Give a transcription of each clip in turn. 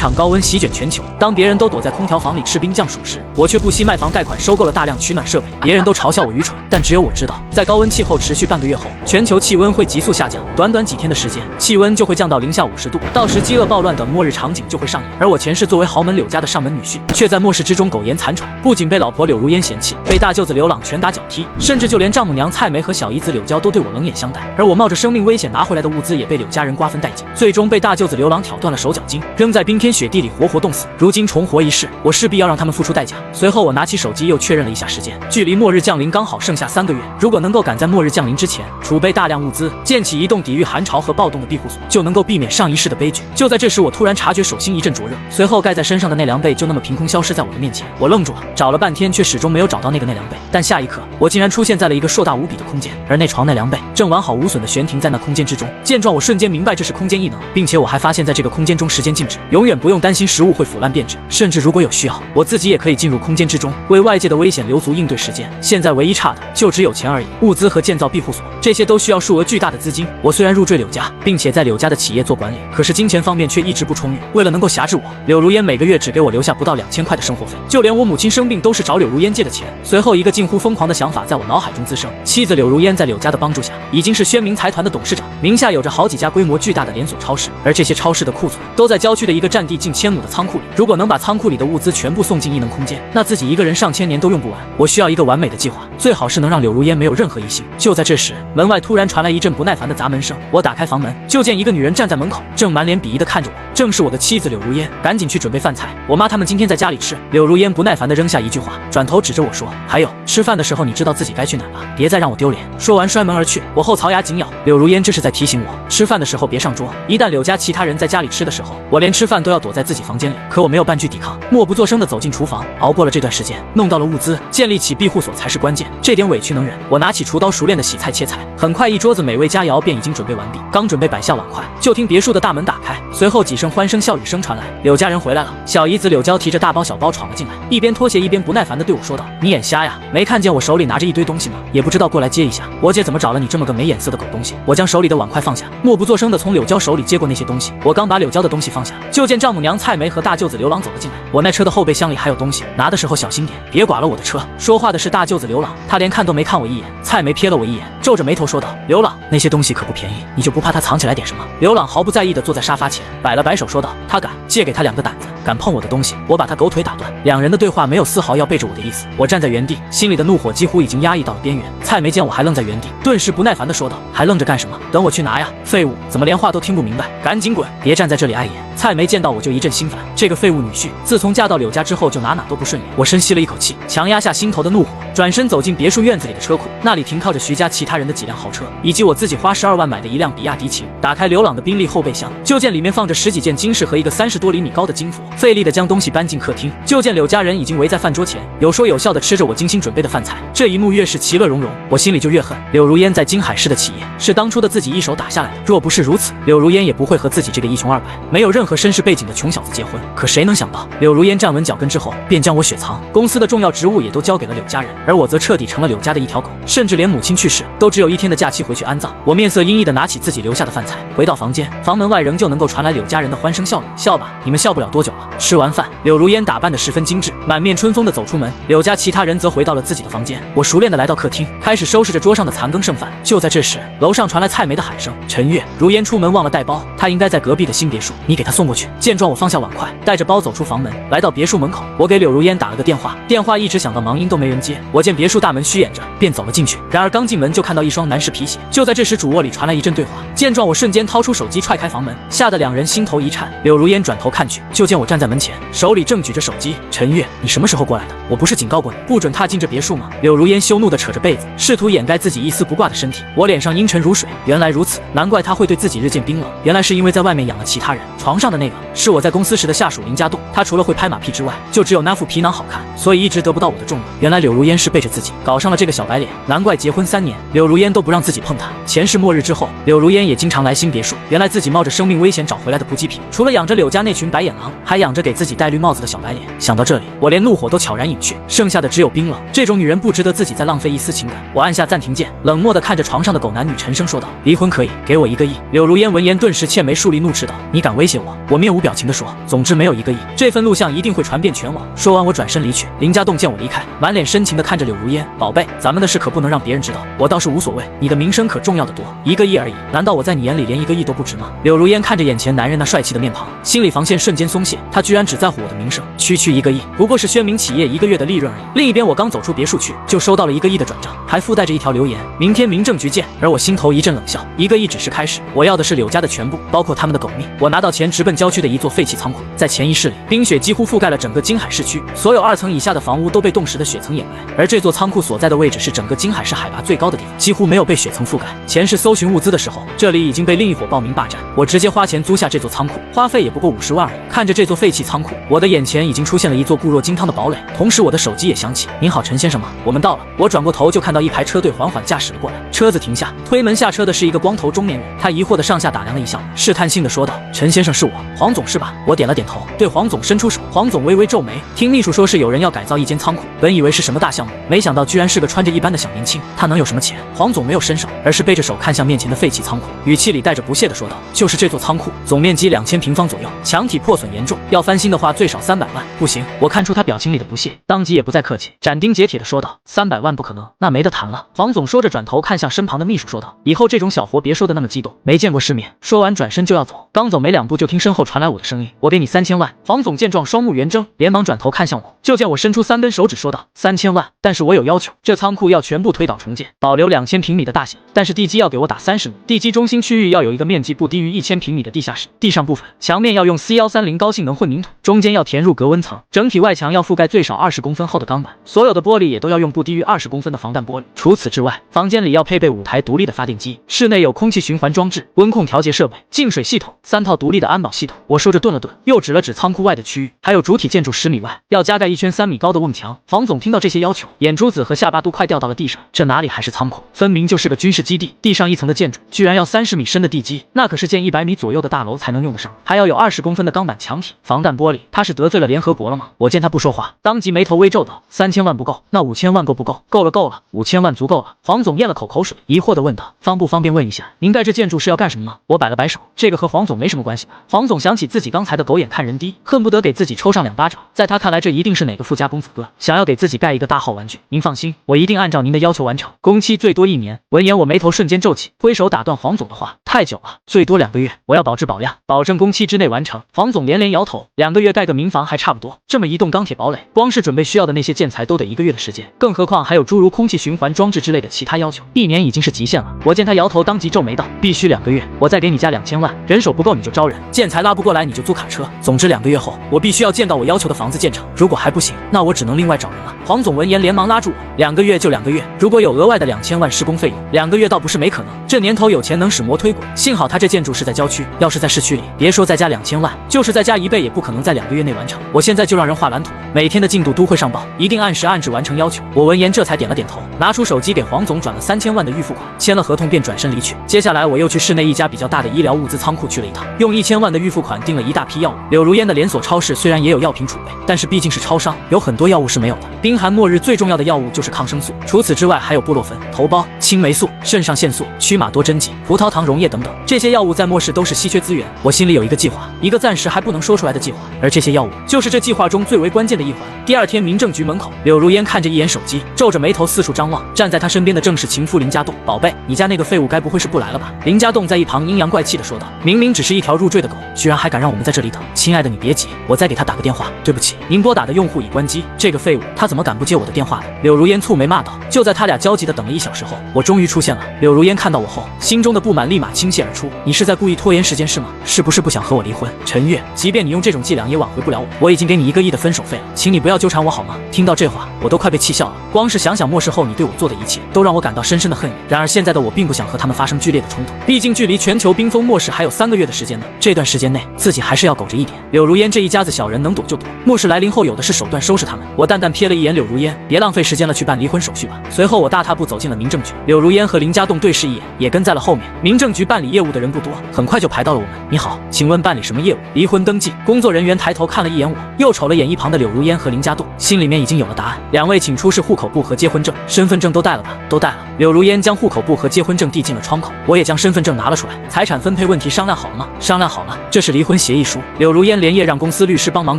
场高温席卷全球，当别人都躲在空调房里吃冰降暑时，我却不惜卖房贷款收购了大量取暖设备。别人都嘲笑我愚蠢，但只有我知道，在高温气候持续半个月后，全球气温会急速下降，短短几天的时间，气温就会降到零下50度，到时饥饿暴乱等末日场景就会上演。而我前世作为豪门柳家的上门女婿，却在末世之中苟延残喘，不仅被老婆柳如烟嫌弃，被大舅子刘朗拳打脚踢，甚至就连丈母娘蔡梅和小姨子柳娇都对我冷眼相待。而我冒着生命危险拿回来的物资也被柳家人瓜分殆尽，最终被大舅子刘朗挑断了手脚筋，扔在冰天雪地里活活冻死。如今重活一世，我势必要让他们付出代价。随后我拿起手机又确认了一下时间，距离末日降临刚好剩下3个月。如果能够赶在末日降临之前储备大量物资，建起一栋抵御寒潮和暴动的庇护所，就能够避免上一世的悲剧。就在这时，我突然察觉手心一阵灼热，随后盖在身上的内凉被就那么凭空消失在我的面前。我愣住了，找了半天却始终没有找到那个内凉被。但下一刻，我竟然出现在了一个硕大无比的空间，而那床内凉被正完好无损地悬停在那空间之中。见状，我瞬间明白这是空间异能，并且我还发现在这个空间中时间静止，永远不用担心食物会腐烂变质，甚至如果有需要，我自己也可以进入空间之中，为外界的危险留足应对时间。现在唯一差的就只有钱而已，物资和建造庇护所，这些都需要数额巨大的资金。我虽然入赘柳家，并且在柳家的企业做管理，可是金钱方面却一直不充裕。为了能够辖制我，柳如烟每个月只给我留下不到2000块的生活费，就连我母亲生病都是找柳如烟借的钱。随后一个近乎疯狂的想法在我脑海中滋生，妻子柳如烟在柳家的帮助下，已经是宣明财团的董事长，名下有着好几家规模巨大的连锁超市，而这些超市的库存都在郊区的一个占地近1000亩的仓库里。如果能把仓库里的物资全部送进异能空间，那自己一个人上千年都用不完。我需要一个完美的计划，最好是能让柳如烟没有任何疑心。就在这时，门外突然传来一阵不耐烦的砸门声，我打开房门，就见一个女人站在门口，正满脸鄙夷地看着我，正是我的妻子柳如烟。赶紧去准备饭菜，我妈他们今天在家里吃。柳如烟不耐烦地扔下一句话，转头指着我说，还有吃饭的时候你知道自己该去哪了，别再让我丢脸。说完摔门而去。我后槽牙紧咬，柳如烟这是在提醒我，吃饭的时候别上桌。一旦柳家其他人在家里吃的时候，我连吃饭都要躲在自己房间里。可我没有半句抵抗，默不作声地走进厨房，熬过了这段时间，弄到了物资，建立起庇护所才是关键，这点委屈能忍。我拿起厨刀熟练的洗菜切菜，很快一桌子美味佳肴便已经准备完毕。刚准备摆下碗筷，就听别墅的大门打开，随后几声欢声笑语声传来，柳家人回来了。小姨子柳娇提着大包小包闯了进来，一边脱鞋一边不耐烦地对我说道，你眼瞎呀，没看见我手里拿着一堆东西吗？也不知道过来接一下。我姐怎么找了你这么个没眼色的狗东西？我将手里的碗筷放下，默不作声地从柳娇手里接过那些东西。我刚把柳娇的东西放下，就见丈母娘蔡梅和大舅子刘朗走了进来。我那车的后备箱里还有东西，拿的时候小心点，别剐了我的车。说话的是大舅子刘朗，他连看都没看我一眼。蔡梅瞥了我一眼，皱着眉头说道，刘朗，那些东西可不便宜，你就不怕他藏起来点什么？刘朗毫不在意地坐在沙发前，摆了摆手说道，他敢，借给他2个胆子，敢碰我的东西，我把他狗腿打断。两人的对话没有丝毫要背着我的意思。我站在原地，心里的怒火几乎已经压抑到了边缘。蔡梅见我还愣在原地，顿时不耐烦地说道，还愣着干什么？等我去拿呀！废物，怎么连话都听不明白？赶紧滚，别站在这里碍眼。蔡梅见到我就一阵心烦，这个废物女婿自从嫁到柳家之后就哪都不顺眼。我深吸了一口气，强压下心头的怒火，转身走进别墅院子里的车库，那里停靠着徐家其他人的几辆豪车，以及我自己花12万买的一辆比亚迪秦。打开刘朗的宾利后备箱，就见里面放着10几件金饰和一个30多厘米高的金佛，费力地将东西搬进客厅，就见柳家人已经围在饭桌前，有说有笑地吃着我精心准备的饭菜。这一幕越是其乐融融，我心里就越恨柳如烟在金海市的企业是当初的自己一手打下来的，若不是如此，柳如烟也不会和自己这个一穷二白没有任何身世背景的穷小子结婚。可谁能想到，柳如烟站稳脚跟之后便将我雪藏，公司的重要职务也都交给了柳家人，而我则彻底成了柳家的一条狗，甚至连母亲去世都只有1天的假期回去安葬。我面色阴翳地拿起自己留下的饭菜，回到房间，房门外仍旧能够传来柳家人的欢声笑语，笑吧，你们笑不了多久了。吃完饭，柳如烟打扮得十分精致，满面春风地走出门，柳家其他人则回到了自己的房间。我熟练地来到客厅，开始收拾着桌上的残羹剩饭。就在这时，楼上传来蔡梅的喊声，陈月，如烟出门忘了带包，她应该在隔壁的新别墅，你给她送过去。见状，我放下碗筷，带着包走出房门，来到别墅门口。我给柳如烟打了个电话，电话一直响到忙音都没人接。我见别墅大门虚掩着，便走了进去。然而刚进门就看到一双男士皮鞋。就在这时，主卧里传来一阵对话。见状，我瞬间掏出手机踹开房门，吓得两人心头一颤。柳如烟转头看去，就见我站在门前，手里正举着手机。陈月，你什么时候过来的？我不是警告过你不准踏进这别墅吗？柳如烟羞怒地扯着被子，试图掩盖自己一丝不挂的身体。我脸上阴沉如水，原来如此，难怪他会对自己日渐冰冷，原来是因为在外面养了其他人。床上的那个是我在公司时的下属林家栋，他除了会拍马屁之外，就只有那副皮囊好看，所以一直得不到我的重用。原来柳如烟是背着自己搞上了这个小白脸，难怪结婚3年，柳如烟都不让自己碰他。前世末日之后，柳如烟也经常来新别墅，原来自己冒着生命危险找回来的补给品，除了养着柳家那群白眼狼，还养着给自己戴绿帽子的小白脸。想到这里，我连怒火都悄然隐去，剩下的只有冰冷。这种女人不值得自己再浪费一丝情感。我按下暂停键，冷漠地看着床上的狗男女，沉声说道：“离婚可以，给我1个亿。”柳如烟闻言顿时蹙眉竖立，怒斥道：“你敢威胁我？”我面无表情地说：“总之没有1个亿，这份录像一定会传遍全网。”说完，我转身离去。林家栋见我离开，满脸深情地看着柳如烟：“宝贝，咱们的事可不能让别人知道。我倒是无所谓，你的名声可重要得多。1个亿而已，难道我在你眼里连1个亿都不值吗？”柳如烟看着眼前男人那帅气的面庞，心理防线瞬间松懈。他居然只在乎我的名声，区1个亿，不过是宣明企业1个月的利润而已。另一边，我刚走出别墅区，就收到了1个亿的转账，还附带着一条留言：“明天民政局见。”而我心头一阵冷笑，1个亿只是开始，我要的是柳家的全部，包括他们的狗命。我拿到钱，直奔郊区的一座废弃仓库。在前一室里，冰雪几乎覆盖了整个京海市区，所有2层以下的房屋都被冻实的雪层掩埋，而这座仓库所在的位置是整个京海市海拔最高的地方，几乎没有被雪层覆盖。前世搜寻物资的时候，这里已经被另一伙暴民霸占，我直接花钱租下这座仓库，花费也不过50万而已。看着这座废弃仓库，我的眼前已经出现了一座固若金汤的堡垒，同时我的手机也响起：“您好，陈先生吗？我们到了。”我转过头就看到一排车队缓缓驾驶了过来，车子停下，推门下车的是一个光头中年人，他疑惑地上下打量了一下，试探性地说道：“陈先生是我，黄总是吧？”我点了点头，对黄总伸出手。黄总微微皱眉，听秘书说是有人要改造一间仓库，本以为是什么大项目，没想到居然是个穿着一般的小年轻。他能有什么钱？黄总没有伸手，而是背着手看向面前的废弃仓库，语气里带着不屑地说道：“就是这座仓库，总面积2000平方左右，墙体破损严重，要翻新的话最少300万。”不行，我看出他表情里的不屑，当即也不再客气，斩钉截铁地说道：“300万不可能，那没得谈了。”黄总说着转头看向身旁的秘书说道：“以后这种小活别说的那么激动，没见过世面。”说完转身就要走，刚走没2步就听身后传来我的声音：“我给你3000万。”黄总见状双目圆睁，连忙转头看向我，就见我伸出3根手指说道：“3000万，但是我有要求，这仓库要全部推倒重建，保留2000平米的大小，但是地基要给我打30米，地基中心区域要有一个面积不低于1000平米的地下室，地上部分墙面要用 C130高性能混凝土，中间要填入隔温层，整体外墙要覆盖最少20公分厚的钢板，所有的玻璃也都要用不低于20公分的防弹玻璃。除此之外，房间里要配备5台独立的发电机，室内有空气循环装置、温控调节设备、净水系统、3套独立的安保系统。”我说着顿了顿，又指了指仓库外的区域，还有主体建筑10米外要加盖一圈3米高的瓮墙。黄总听到这些要求，眼珠子和下巴都快掉到了地上，这哪里还是仓库，分明就是个军事基地。地上1层的建筑居然要30米深的地基，那可是建100米左右的大楼才能用得上，还要有20公分的钢板墙体、防弹玻璃。他是得罪了联合国了吗？我见他不说话，当即眉头微皱道：“3000万不够，那5000万够不够？”“够了够了，5000万足够了。”黄总咽了口水，疑惑地问道：“方不方便问一下，您盖这建筑是要干什么吗？”我摆了摆手，这个和黄总没什么关系吧。黄总想起自己刚才的狗眼看人低，恨不得给自己抽上2巴掌，在他看来这一定是哪个富家公子哥想要给自己盖一个大号玩具。您放心，我一定按照您的要求完成，工期最多1年。闻言我眉头瞬间皱起，挥手打断黄总的话：“太久了，最多2个月，我要保质保量，保证工期之内完成。”黄总连连摇头，2个月盖个民房还差不多，这么一栋钢铁堡垒，光是准备需要的那些建材都得1个月的时间，更何况还有诸如空气循环装置之类的其他要求，1年已经是极限了。我见他摇头，当即皱眉道：“必须2个月，我再给你加2000万，人手不够你就招人，建材拉不过来你就租卡车。总之2个月后，我必须要见到我要求的房子建成，如果还不行，那我只能另外找人了。”黄总闻言连忙拉住我：“2个月就2个月，如果有额外的2000万施工费用，2个月倒不是没可能。这年头有钱能使魔推鬼，幸好他这建筑是在郊区，要是在市区里，别说再加2000万，就是再加1倍也不可能在2个月内完成。我现在就让人画蓝图，每天的进度都会上报，一定按时按质完成要求。”我闻言这才点了点头，拿出手机给黄总转了3000万的预付款，签了合同便转身离去。接下来我又去市内一家比较大的医疗物资仓库去了一趟，用1000万的预付款订了一大批药物。柳如烟的连锁超市虽然也有药品储备，但是毕竟是超商，有很多药物是没有的。冰寒末日最重要的药物就是抗生素，除此之外还有布洛芬、头孢、青霉素、肾上腺素、曲马多针剂、葡萄糖溶液等等，这些药物在末世都是稀缺资源。我心里有一个计划，一个暂时还不能说出来的计划，而这些药物就是这计划中最为关键的一环。第2天民政局门口，柳如烟看着一眼手机，皱着眉头四处张望。站在他身边的正是情夫林家栋。“宝贝，你家那个废物该不会是不来了吧？”林家栋在一旁阴阳怪气地说道：“明明只是一条入赘的狗，居然还敢让我们在这里等。亲爱的，你别急，我再给他打个电话。对不起，您拨打的用户已关机。这个废物，他怎么敢不接我的电话的？”柳如烟蹙眉骂道。就在他俩焦急地等了1小时后，我终于出现了。柳如烟看到我后，心中的不满立马倾泻而出：“你是在故意拖延时间是吗？是不是不想和我离婚？陈月，即便你用这种伎俩也挽回不了我，我已经给你1个亿的分手费了，请你不要纠缠我好吗？”听到这话，我都快被气笑了。光是想想末世后你对我做的一切，都让我感到深深的恨意。然而现在的我并不想和他们发生剧烈的冲突，毕竟距离全球冰封末世还有3个月的时间呢。这段时间内，自己还是要苟着一点。柳如烟这一家子小人能躲就躲，末世来临后有的是手段收拾他们。我淡淡瞥了一眼柳如烟，别浪费时间了，去办离婚手续吧。随后我大踏步走进了民政局，柳如烟和林家栋对视一眼，也跟在了后面。民政局办理业务的人不多，很快就排到了我们。“你好，请问办理什么业务？”“离婚登记、工作人员抬头看了一眼我，又瞅了眼一旁的柳如烟和林家栋，心里面已经有了答案。两位请出示户口簿和结婚证，身份证都带了吧？都带了。柳如烟将户口簿和结婚证递进了窗口，我也将身份证拿了出来。财产分配问题商量好了吗？商量好了，这是离婚协议书。柳如烟连夜让公司律师帮忙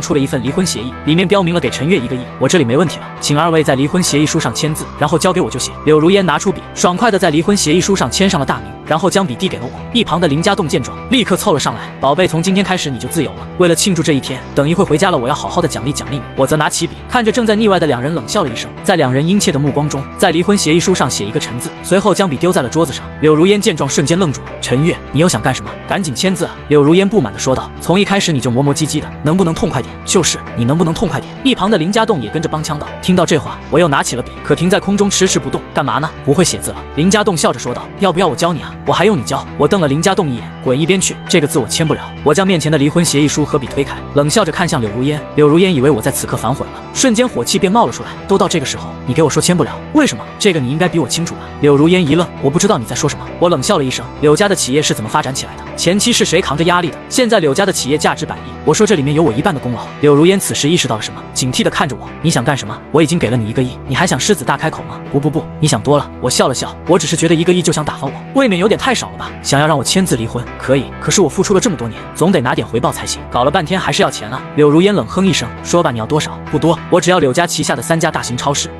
出了一份离婚协议，里面标明了给陈月1个亿，我这里没问题了，请二位在离婚协议书上签字，然后交给我就行。柳如烟拿出笔，爽快的在离婚协议书上签上了大名，然后将笔递给了我。一旁的林家栋见状，立刻凑了上来，宝贝，从今天开始你就自由了。为了庆祝这一天，等一会回家了，我要好好的奖励你。我则拿起笔，看着正在腻歪的两人冷笑了一声，在两人殷切的目光中，在离婚协议书上写一个陈字，随后将笔丢在了桌子上。柳如烟见状瞬间愣住了，陈月，你又想干什么？赶紧签字啊！柳如烟不满的说道，从一开始你就磨磨唧唧的，能不能痛快点？就是你能不能痛快点？一旁的林家栋也跟着帮腔道。听到这话，我又拿起了笔，可停在空中迟迟不动，干嘛呢？不会写字了。林家栋笑着说道，要不要我教你啊？我还用你教？我瞪了林家栋一眼，滚一边去，这个字我签不了。我将面前的离婚协议书和笔推开，冷笑着看向柳如烟。柳如烟以为我在此刻反悔了，瞬间火气便冒了出来。都到这个时候，你给我说签不了，为什么？这个你应该比我清楚吧？柳如烟一愣，我不知道你在说什么。我冷笑了一声，柳家的企业是怎么发展起来的？前期是谁扛着压力的？现在柳家的企业价值100亿，我说这里面有我1半的功劳。柳如烟此时意识到了什么，警惕地看着我，你想干什么？我已经给了你1个亿，你还想狮子大开口吗？不，你想多了。我笑了笑，我只是觉得1个亿就想打发我，未免有点太少了吧？想要让我签字离婚，可以，可是我付出了这么多年，总得拿点回报才行。搞了半天还是要钱啊！柳如烟冷哼一声，说吧，你要多少？不多，我只要柳家旗下的3家大型超市，